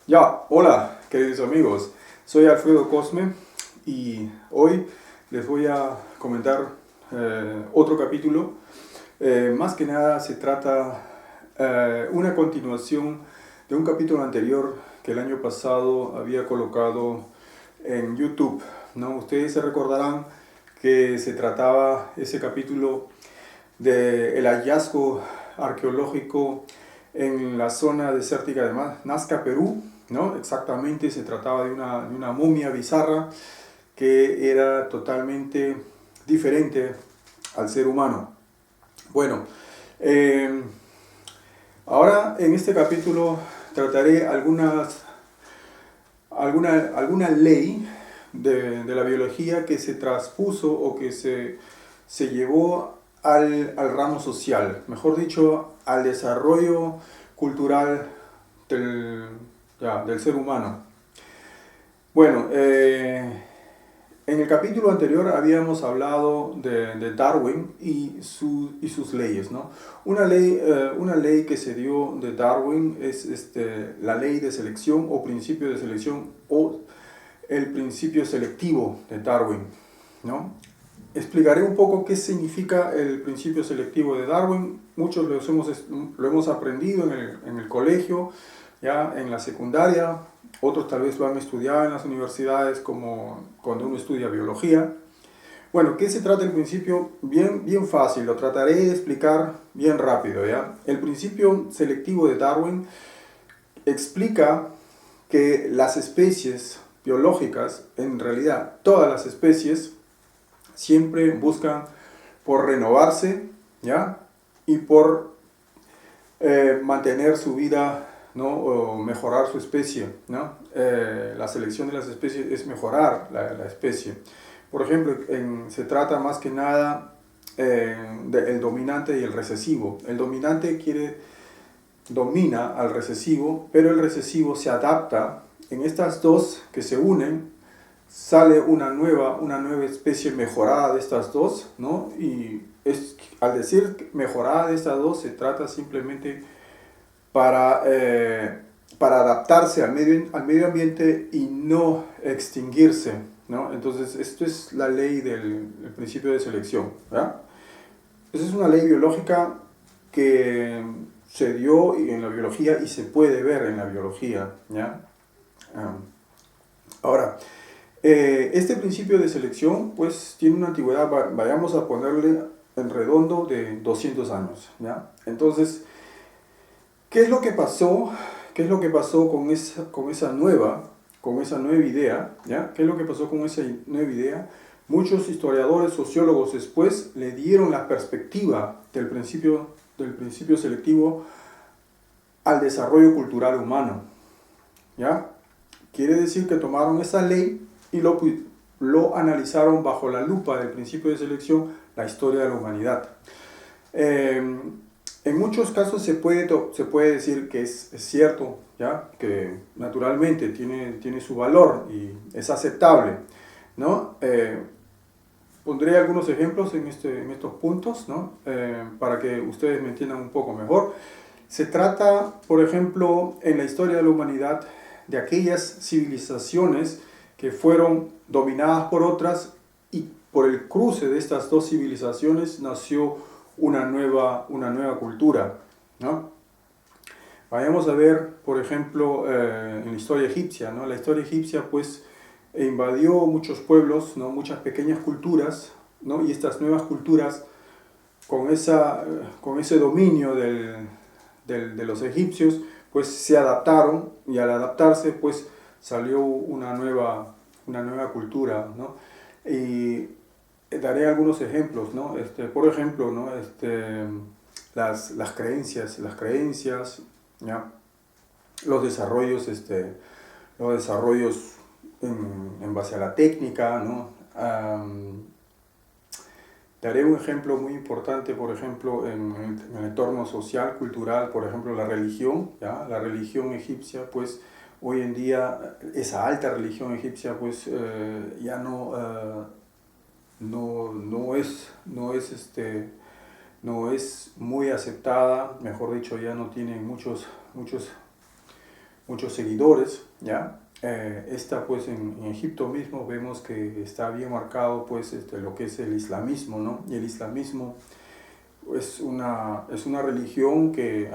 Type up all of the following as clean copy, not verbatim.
Ya, hola queridos amigos, soy Alfredo Cosme y hoy les voy a comentar otro capítulo. Más que nada se trata una continuación de un capítulo anterior que el año pasado había colocado en YouTube, ¿no? Ustedes se recordarán que se trataba ese capítulo del hallazgo arqueológico en la zona desértica de Nazca, Perú, ¿no? Exactamente se trataba de una momia bizarra que era totalmente diferente al ser humano. Bueno, eh, ahora en este capítulo trataré alguna ley de la biología que se traspuso o que se llevó al ramo social, mejor dicho, al desarrollo cultural del, del ser humano. Bueno, en el capítulo anterior habíamos hablado de Darwin y sus leyes, ¿no? Una ley que se dio de Darwin es la ley de selección o principio de selección o el principio selectivo de Darwin, ¿no? Explicaré un poco qué significa el principio selectivo de Darwin. Muchos lo hemos aprendido en el colegio, ya en la secundaria, otros tal vez lo han estudiado en las universidades como cuando uno estudia biología. Bueno, ¿qué se trata el principio? Bien fácil, lo trataré de explicar bien rápido, ¿ya? El principio selectivo de Darwin explica que las especies biológicas, en realidad todas las especies, siempre buscan por renovarse, ¿ya? Y por mantener su vida, ¿no? O mejorar su especie, ¿no? La selección de las especies es mejorar la especie. Por ejemplo, se trata más que nada del dominante y el recesivo. El dominante domina al recesivo, pero el recesivo se adapta. En estas dos que se unen, sale una nueva especie mejorada de estas dos, ¿no? Y al decir mejorada de estas dos, se trata simplemente para adaptarse al medio ambiente y no extinguirse, ¿no? Entonces, esto es la ley del principio de selección, ¿verdad? Esa es una ley biológica que se dio en la biología y se puede ver en la biología, ¿ya? Ahora, este principio de selección pues tiene una antigüedad, vayamos a ponerle en redondo, de 200 años, ¿ya? Entonces, ¿qué es lo que pasó? ¿Qué es lo que pasó con esa nueva idea? ¿Ya? ¿Qué es lo que pasó con esa nueva idea? Muchos historiadores, sociólogos después le dieron la perspectiva del principio selectivo al desarrollo cultural humano, ¿ya? Quiere decir que tomaron esa ley y lo analizaron bajo la lupa del principio de selección, la historia de la humanidad. En muchos casos se puede decir que es cierto, ¿ya? Que naturalmente tiene su valor y es aceptable, ¿no? Pondré algunos ejemplos en estos puntos, ¿no? Para que ustedes me entiendan un poco mejor. Se trata, por ejemplo, en la historia de la humanidad, de aquellas civilizaciones que fueron dominadas por otras y por el cruce de estas dos civilizaciones nació una nueva cultura, ¿no? Vayamos a ver, por ejemplo, en la historia egipcia, ¿no? La historia egipcia pues invadió muchos pueblos, ¿no? Muchas pequeñas culturas, ¿no? Y estas nuevas culturas con ese dominio de los egipcios, pues se adaptaron y al adaptarse, pues salió una nueva cultura, ¿no? Y daré algunos ejemplos, ¿no? Por ejemplo, ¿no? Las creencias, ¿ya? Los desarrollos, los desarrollos en base a la técnica, ¿no? Daré un ejemplo muy importante, por ejemplo, en el entorno social, cultural, por ejemplo, la religión, ¿ya? La religión egipcia, pues, hoy en día, esa alta religión egipcia, pues, ya no es muy aceptada, mejor dicho, ya no tiene muchos muchos seguidores, ¿ya? Esta pues en Egipto mismo vemos que está bien marcado pues lo que es el islamismo, ¿no? Y el islamismo es una religión que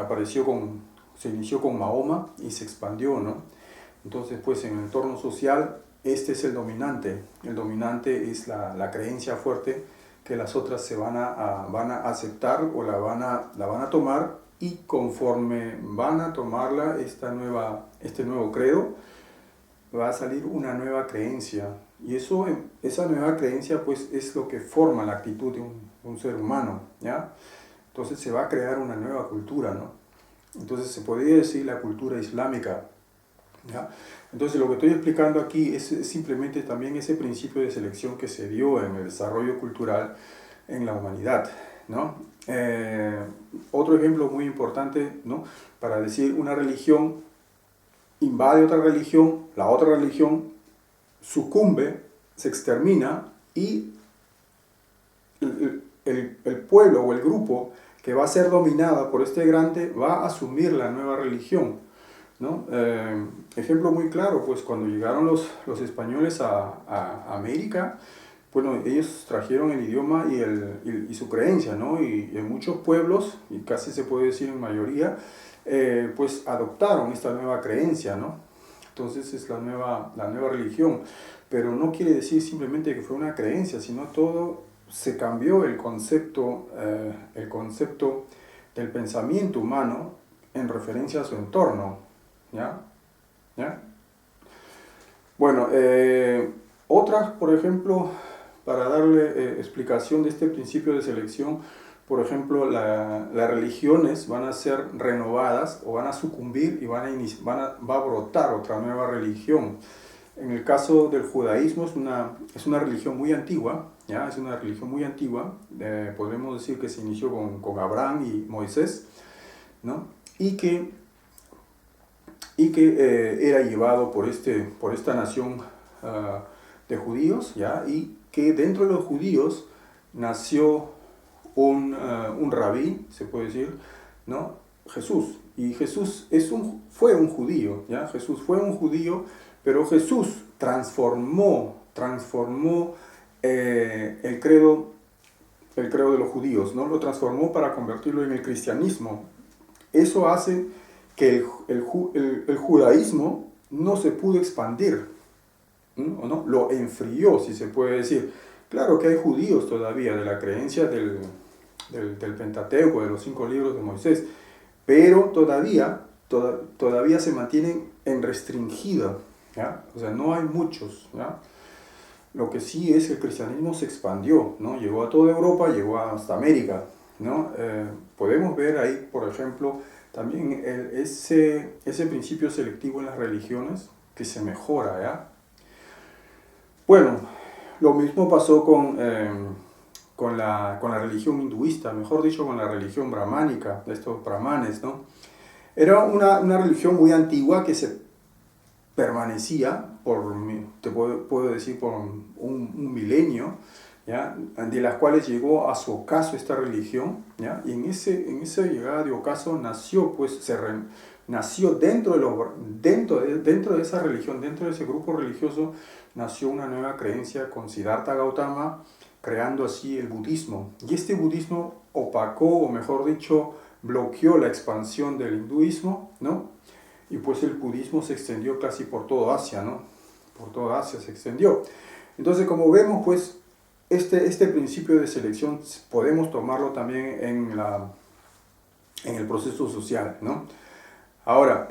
se inició con Mahoma y se expandió, ¿no? Entonces pues en el entorno social este es el dominante. El dominante es la creencia fuerte que las otras van a aceptar o la van a tomar, y conforme van a tomarla, este nuevo credo, va a salir una nueva creencia. Y esa nueva creencia pues es lo que forma la actitud de un ser humano, ¿ya? Entonces se va a crear una nueva cultura, ¿no? Entonces se podría decir la cultura islámica, ¿ya? Entonces lo que estoy explicando aquí es simplemente también ese principio de selección que se dio en el desarrollo cultural en la humanidad, ¿no? Otro ejemplo muy importante, ¿no? Para decir una religión invade otra religión, la otra religión sucumbe, se extermina, y el pueblo o el grupo que va a ser dominada por este grande va a asumir la nueva religión, ¿no? Ejemplo muy claro, pues cuando llegaron los españoles a América, bueno, ellos trajeron el idioma y su creencia, ¿no? Y en muchos pueblos, y casi se puede decir en mayoría, pues adoptaron esta nueva creencia, ¿no? Entonces es la nueva religión, pero no quiere decir simplemente que fue una creencia, sino todo se cambió el concepto del pensamiento humano en referencia a su entorno, ¿ya? ¿Ya? Bueno, otras, por ejemplo, para darle explicación de este principio de selección, por ejemplo, las religiones van a ser renovadas o van a sucumbir y va a brotar otra nueva religión. En el caso del judaísmo es una religión muy antigua, ¿ya? Es una religión muy antigua, podemos decir que se inició con Abraham y Moisés, ¿no? Y que era llevado por esta nación de judíos, ¿ya? Y que dentro de los judíos nació un rabí, se puede decir, ¿no? Jesús. Y Jesús fue un judío, ¿ya? Jesús fue un judío, pero Jesús transformó el credo de los judíos, ¿no? Lo transformó para convertirlo en el cristianismo. Eso hace que el judaísmo no se pudo expandir, ¿no? Lo enfrió, si se puede decir. Claro que hay judíos todavía de la creencia del Pentateuco, de los 5 libros de Moisés, pero todavía se mantienen en restringida, ¿ya? O sea, no hay muchos, ¿ya? Lo que sí es que el cristianismo se expandió, ¿no? Llegó a toda Europa, llegó hasta América, ¿no? Podemos ver ahí, por ejemplo, también ese principio selectivo en las religiones que se mejora, ¿ya? Bueno, lo mismo pasó con la religión hinduista, mejor dicho, con la religión brahmánica, de estos brahmanes, ¿no? Era una religión muy antigua que se permanecía te puedo decir, por un milenio, ¿ya? De las cuales llegó a su ocaso esta religión, ¿ya? Y en esa llegada de ocaso nació, pues, nació dentro de esa religión, dentro de ese grupo religioso, nació una nueva creencia con Siddhartha Gautama, creando así el budismo. Y este budismo opacó, o mejor dicho, bloqueó la expansión del hinduismo, ¿no? Y pues el budismo se extendió casi por toda Asia, ¿no? Por toda Asia se extendió. Entonces, como vemos, pues, este principio de selección podemos tomarlo también en el proceso social, ¿no? Ahora,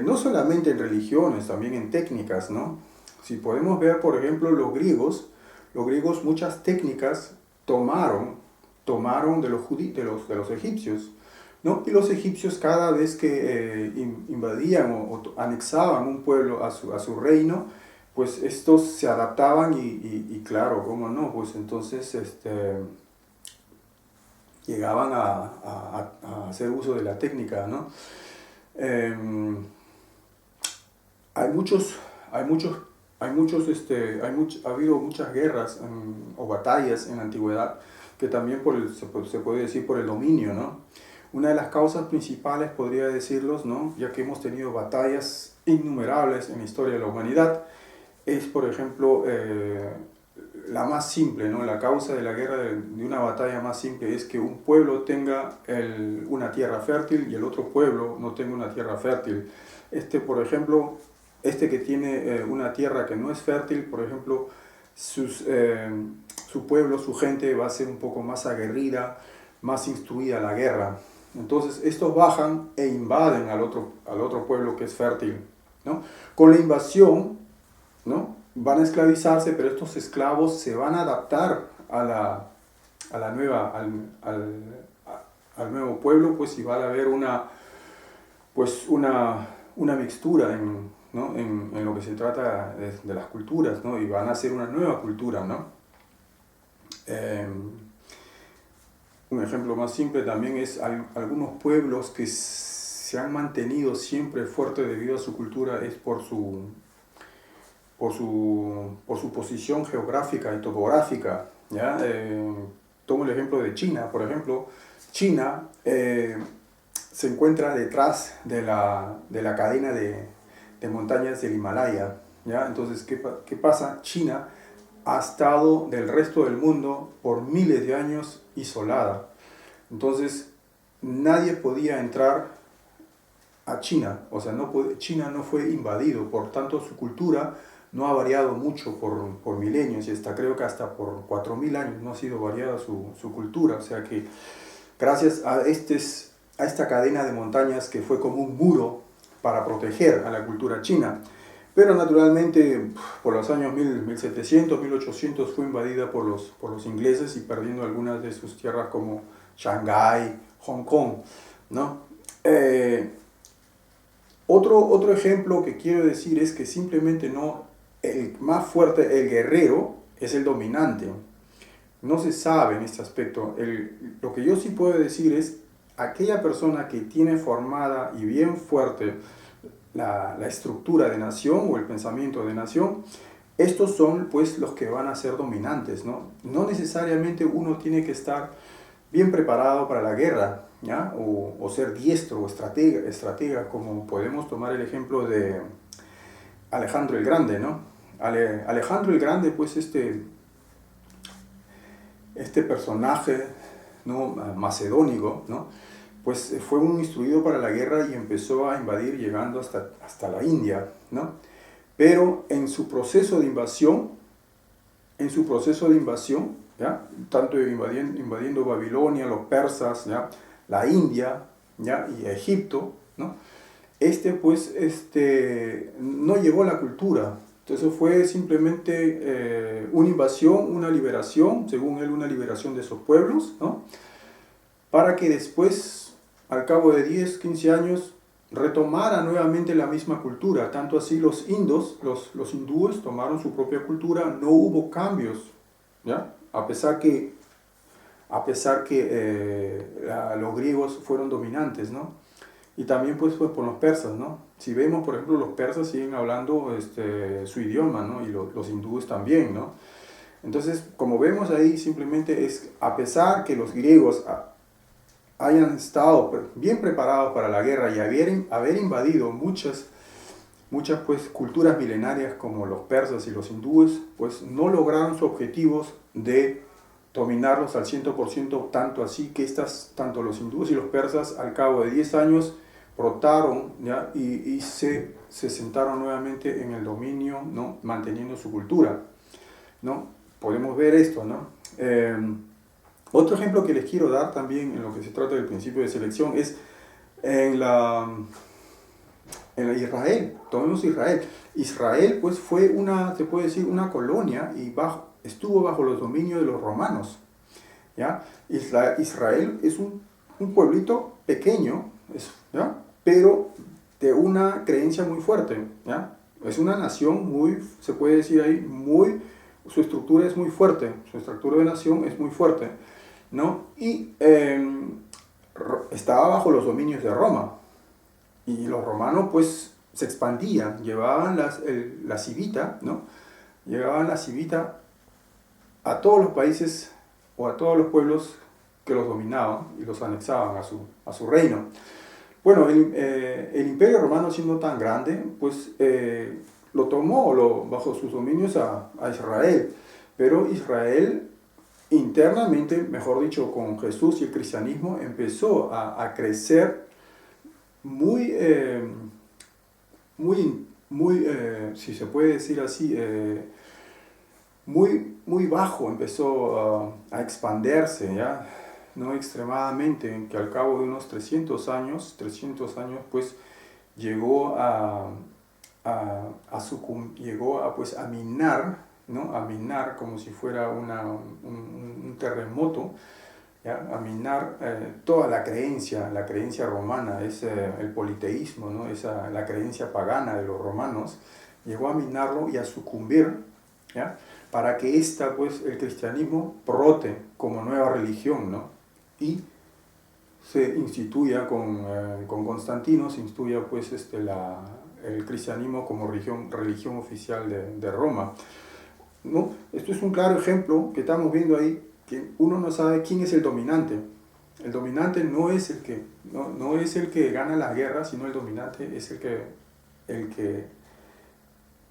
no solamente en religiones, también en técnicas, ¿no? Si podemos ver, por ejemplo, los griegos muchas técnicas tomaron de los egipcios, ¿no? Y los egipcios, cada vez que invadían o anexaban un pueblo a su reino, pues estos se adaptaban y claro, cómo no, pues entonces llegaban a hacer uso de la técnica, ¿no? Ha habido muchas guerras o batallas en la antigüedad que también se puede decir por el dominio, ¿no? Una de las causas principales, podría decirlos, ¿no? Ya que hemos tenido batallas innumerables en la historia de la humanidad, es, por ejemplo, la más simple, ¿no? La causa de la guerra, de una batalla más simple, es que un pueblo tenga una tierra fértil y el otro pueblo no tenga una tierra fértil. Por ejemplo, que tiene una tierra que no es fértil, por ejemplo, su pueblo, su gente va a ser un poco más aguerrida, más instruida a la guerra. Entonces estos bajan e invaden al otro pueblo que es fértil, ¿no? Con la invasión, ¿no? Van a esclavizarse, pero estos esclavos se van a adaptar a la nueva, al nuevo pueblo, pues, y va a haber una mixtura ¿no? en lo que se trata de las culturas, ¿no? Y van a hacer una nueva cultura, ¿no? Un ejemplo más simple también es algunos pueblos que se han mantenido siempre fuertes debido a su cultura, es por su posición geográfica y topográfica, ¿ya? Tomo el ejemplo de China, por ejemplo. China se encuentra detrás de la cadena de montañas del Himalaya, ¿ya? Entonces, ¿qué pasa? China ha estado del resto del mundo por miles de años isolada. Entonces, nadie podía entrar a China, o sea, China no fue invadido, por tanto su cultura no ha variado mucho por milenios, y creo que hasta por 4000 años no ha sido variada su cultura, o sea que gracias a esta cadena de montañas que fue como un muro para proteger a la cultura china, pero naturalmente por los años 1700, 1800 fue invadida por los ingleses y perdiendo algunas de sus tierras como Shanghái, Hong Kong, ¿no? Otro ejemplo que quiero decir es que simplemente el más fuerte, el guerrero, es el dominante. No se sabe en este aspecto. Lo que yo sí puedo decir es aquella persona que tiene formada y bien fuerte la estructura de nación o el pensamiento de nación, estos son pues los que van a ser dominantes, ¿no? No necesariamente uno tiene que estar bien preparado para la guerra, ¿ya? O ser diestro o estratega, como podemos tomar el ejemplo de Alejandro el Grande, ¿no? Alejandro el Grande, pues este personaje, ¿no? Macedónico, ¿no? Pues fue un instruido para la guerra y empezó a invadir llegando hasta la India, ¿no? Pero en su proceso de invasión, ¿ya? Tanto invadiendo Babilonia, los persas, ¿ya? La India, ¿ya? Y Egipto, ¿no? No llegó a la cultura. Entonces fue simplemente una invasión, una liberación, según él, una liberación de esos pueblos, ¿no? Para que después, al cabo de 10, 15 años, retomara nuevamente la misma cultura. Tanto así los hindúes tomaron su propia cultura, no hubo cambios, ¿ya? A pesar que los griegos fueron dominantes, ¿no? Y también pues por los persas, ¿no? Si vemos, por ejemplo, los persas siguen hablando su idioma, ¿no? Y los hindúes también, ¿no? Entonces, como vemos ahí, simplemente es, a pesar que los griegos hayan estado bien preparados para la guerra y haber invadido muchas pues, culturas milenarias como los persas y los hindúes, pues no lograron sus objetivos de dominarlos al 100%, tanto así que tanto los hindúes y los persas al cabo de 10 años brotaron, ¿ya? Y se sentaron nuevamente en el dominio, ¿no? Manteniendo su cultura, ¿no? Podemos ver esto, ¿no? Otro ejemplo que les quiero dar también en lo que se trata del principio de selección es en Israel. Tomemos Israel. Israel pues fue se puede decir, una colonia y estuvo bajo los dominios de los romanos, ¿ya? Israel es un pueblito pequeño, ¿ya? Pero de una creencia muy fuerte, ¿ya? Es una nación se puede decir ahí, su estructura es muy fuerte, su estructura de nación es muy fuerte, ¿no? Y estaba bajo los dominios de Roma. Y los romanos pues se expandían, llevaban la civita, ¿no? Llevaban la civita a todos los países o a todos los pueblos que los dominaban y los anexaban a su reino. Bueno, el Imperio Romano, siendo tan grande, pues lo tomó bajo sus dominios a Israel, pero Israel internamente, mejor dicho, con Jesús y el cristianismo, empezó a crecer muy, si se puede decir así, muy bajo, empezó a expandirse, ¿ya? No extremadamente, que al cabo de unos 300 años, pues llegó pues, a minar, ¿no? A minar como si fuera un terremoto, ¿ya? A minar toda la creencia romana, el politeísmo, ¿no? La creencia pagana de los romanos, llegó a minarlo y a sucumbir, ¿ya? Para que pues, el cristianismo brote como nueva religión, ¿no? Y se instituya con Constantino, se instituya pues, el cristianismo como religión oficial de Roma, ¿no? Esto es un claro ejemplo que estamos viendo ahí, que uno no sabe quién es el dominante. El dominante no es no es el que gana la guerra, sino el dominante es el que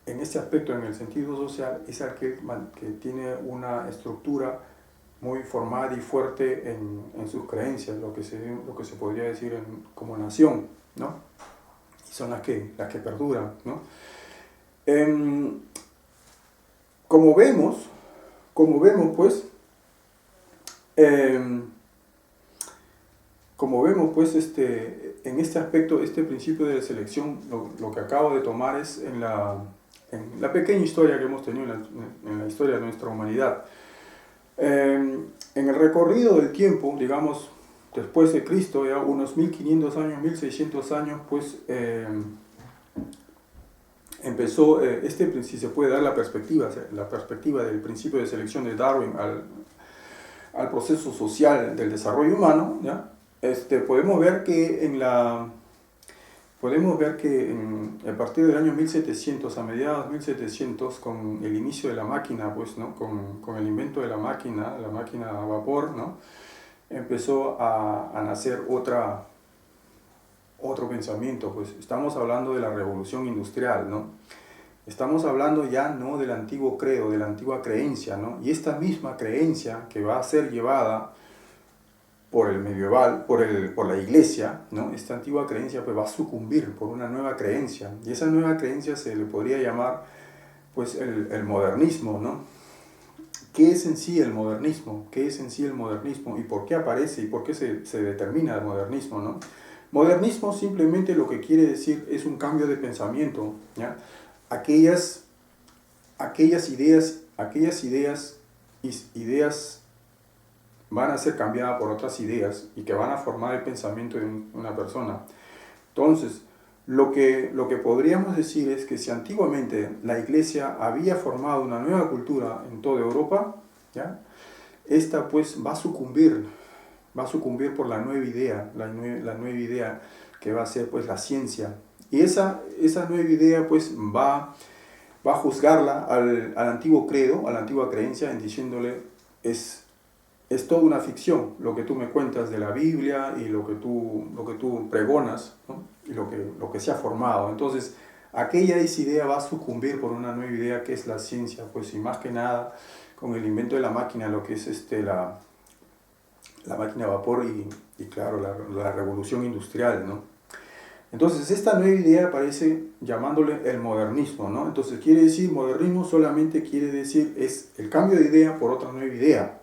en este aspecto, en el sentido social, es aquel que tiene una estructura muy formada y fuerte en sus creencias, lo que se podría decir como nación, ¿no? Y son las que perduran, ¿no? Como vemos, pues, en este aspecto, este principio de selección, lo que acabo de tomar es en la pequeña historia que hemos tenido en la historia de nuestra humanidad. En el recorrido del tiempo, digamos, después de Cristo, ya unos 1500 años, 1600 años, pues empezó, si se puede dar la perspectiva del principio de selección de Darwin al proceso social del desarrollo humano, ¿ya? Podemos ver que a partir del año 1700, a mediados de 1700, con el inicio de la máquina, pues, ¿no? Con el invento de la máquina a vapor, ¿no? Empezó a nacer otro pensamiento, pues estamos hablando de la revolución industrial, ¿no? Estamos hablando ya no del antiguo credo, de la antigua creencia, ¿no? Y esta misma creencia que va a ser llevada por el medieval, por la iglesia, ¿no? Esta antigua creencia pues va a sucumbir por una nueva creencia, y esa nueva creencia se le podría llamar pues el modernismo, ¿no? ¿Qué es en sí el modernismo? ¿Qué es en sí el modernismo? ¿Y por qué aparece? ¿Y por qué se determina el modernismo, ¿no? Modernismo simplemente lo que quiere decir es un cambio de pensamiento, ¿ya? Aquellas ideas van a ser cambiadas por otras ideas y que van a formar el pensamiento de una persona. Entonces, lo que podríamos decir es que si antiguamente la Iglesia había formado una nueva cultura en toda Europa, ¿ya? Esta pues va a sucumbir por la nueva idea, la nueva idea que va a ser pues la ciencia. Y esa nueva idea pues va a juzgarla al antiguo credo, a la antigua creencia, en diciéndole es toda una ficción lo que tú me cuentas de la Biblia y lo que tú pregonas, ¿no? Y lo que se ha formado. Entonces, aquella idea va a sucumbir por una nueva idea que es la ciencia, pues, y más que nada con el invento de la máquina, lo que es la máquina a vapor y claro, la revolución industrial, ¿no? Entonces, esta nueva idea aparece llamándole el modernismo, ¿no? Entonces, quiere decir, modernismo solamente quiere decir es el cambio de idea por otra nueva idea,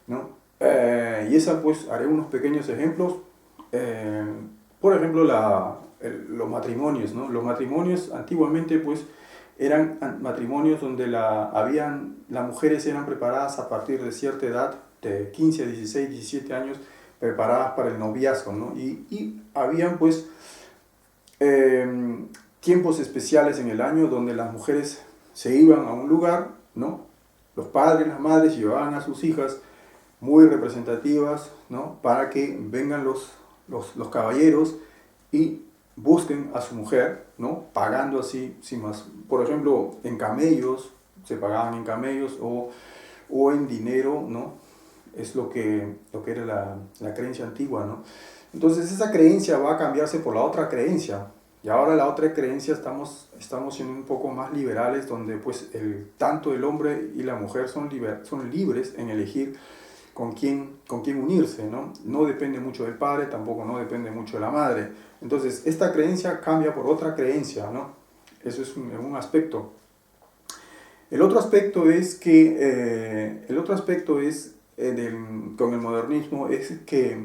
¿no? Y esa pues haré unos pequeños ejemplos. Por ejemplo, los matrimonios, ¿no? Los matrimonios antiguamente pues eran matrimonios donde las mujeres eran preparadas a partir de cierta edad, de 15 a 16, 17 años, preparadas para el noviazgo, ¿no? Y habían pues tiempos especiales en el año donde las mujeres se iban a un lugar, ¿no? Los padres, las madres llevaban a sus hijas muy representativas, ¿no? Para que vengan los caballeros y busquen a su mujer, ¿no? Pagando así, sin más. Por ejemplo, en camellos, se pagaban en camellos o en dinero, ¿no? es lo que era la creencia antigua, ¿no? Entonces esa creencia va a cambiarse por la otra creencia. Y ahora la otra creencia estamos siendo un poco más liberales, donde pues tanto el hombre y la mujer son libres en elegir con quién unirse, ¿no? No depende mucho del padre, tampoco no depende mucho de la madre. Entonces esta creencia cambia por otra creencia, ¿no? Eso es un aspecto. El otro aspecto es que, con el modernismo, es que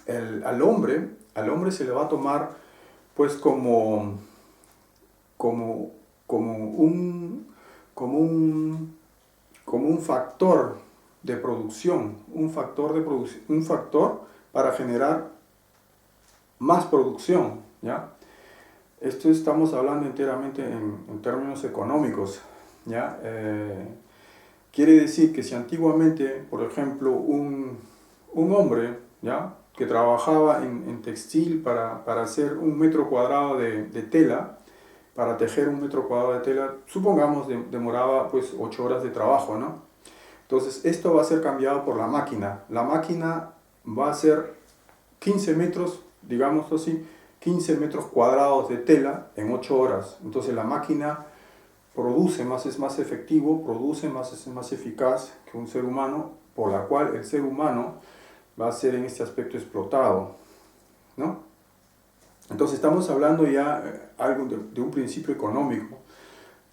al hombre se le va a tomar pues como, como un, como un factor de producción, un factor para generar más producción, ¿ya? Esto estamos hablando enteramente en términos económicos, ¿ya? Quiere decir que si antiguamente, por ejemplo, un hombre, ¿ya?, que trabajaba en textil para hacer un metro cuadrado de tela, para tejer un metro cuadrado de tela, supongamos demoraba pues 8 horas de trabajo, ¿no? Entonces esto va a ser cambiado por la máquina. La máquina va a ser 15 metros, digamos así, 15 metros cuadrados de tela en 8 horas. Entonces la máquina produce más, es más efectivo, produce más, es más eficaz que un ser humano, por la cual el ser humano va a ser en este aspecto explotado, ¿no? Entonces estamos hablando ya algo de un principio económico,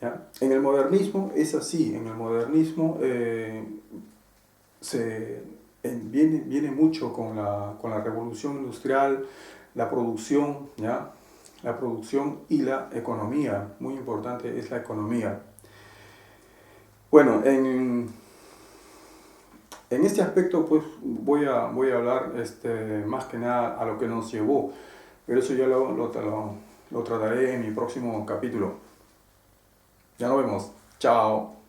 ¿ya? En el modernismo es así, en el modernismo viene mucho con la revolución industrial, la producción, ¿ya? La producción y la economía, muy importante es la economía. Bueno, en este aspecto pues voy a hablar más que nada a lo que nos llevó, pero eso ya lo trataré en mi próximo capítulo. Ya nos vemos. Chao.